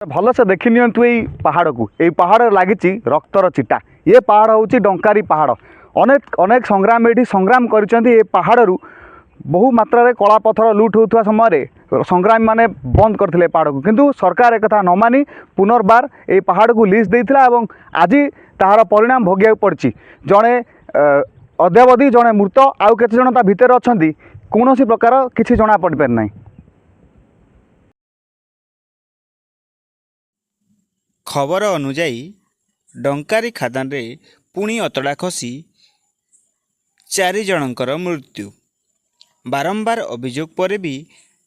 भलसे देखि नियंतु एई पहाड़ को एई पहाड़ लागिची रक्तर चिटा। ये पहाड़ होची डंकारी पहाड़। अनेक अनेक संग्राम एठी संग्राम करिसेंती। ए पहाड़ रु बहु मात्रा रे कला पत्थर लूट होउथवा समय रे संग्राम माने बंद करथिले पहाड़ को, किंतु सरकार एक कथा न मानी पुनर्बार ए पहाड़ को लीज देइथिला एवं आज ताहार परिणाम भोगिया पड़छि। जणे अद्यावधि जणे मृत आउ केते जण ता भितर अछंती, कोनोसी प्रकार किछि जणा पड़ि पार नै। खबर अनुजाई डंकारी खादान रे पुणी अतड़ा खसी 4 जनकर मृत्यु। बारंबार अभियोग पर भी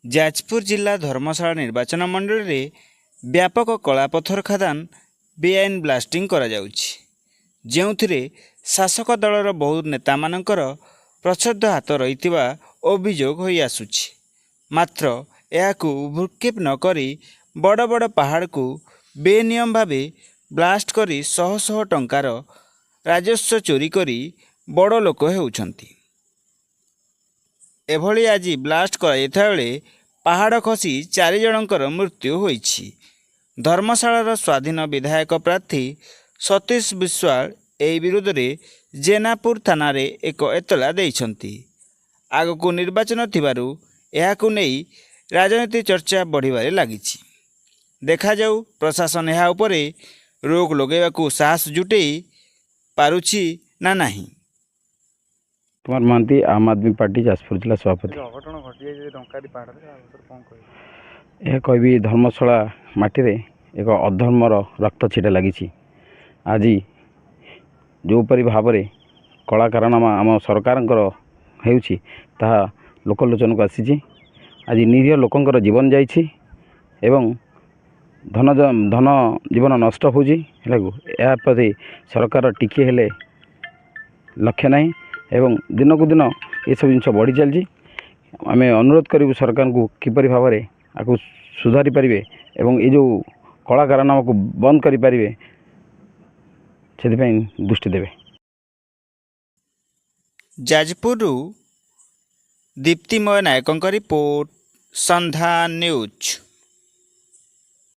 जाजपुर जिला धर्मशाला निर्वाचन मंडल रे व्यापक कलापथर खादान बेआईन ब्लास्टिंग करा जाउछि, जेउथिरे शासक दलर बहुत नेता मानकर प्रच्छद हाथ रहितिबा अभियोग होई आसुछि। मात्र याकू भ्रुक्षेप न करी बड़ बड़ पहाड़ को बेनियम भावे ब्लास्ट करी शह शह टंकार राजस्व चोरी करी बड़ लोक हेउछंती। एभली आज ब्लास्ट कराइथा बेले पहाड़ खसी 4 जनकर मृत्यु होइछि। धर्मशालार स्वाधीन विधायक प्रार्थी सतीश विश्वाल एही विरोध में जेनापुर थाना रे एक एतला देइछंती। आगको निर्वाचन थिबारु एहाकु नेई राजनीति चर्चा बढ़िबारे लागिछि। देखा जाऊ प्रशासन ଏହା उपरे रोक लगेबाकू साहस जुटे पारुछि ना नहीं। कुमार महांती, आम आदमी पार्टी जाजपुर जिला सभापति। यह कह धर्मशाला माटी रे एक अधर्मर रक्त छिटा लगी। आज जोपरी भाव में कलाकारमा आम सरकार लोकलोचन को आसी। आज निरीह लोकंर जीवन जाइछि एवं धन जीवन नष्ट होती सरकार टिके हेले लक्ष्य नहीं एवं दिन को दिन ये सब जिन बढ़ी चलती। आम अनुरोध करूँ सरकार को किपरि भाव में आपको सुधारी पारे एवं ये जो कलाकारमा को बंद करें से दृष्टि देवे। जाजपुर दीप्तिमय नायकों रिपोर्ट संधान न्यूज।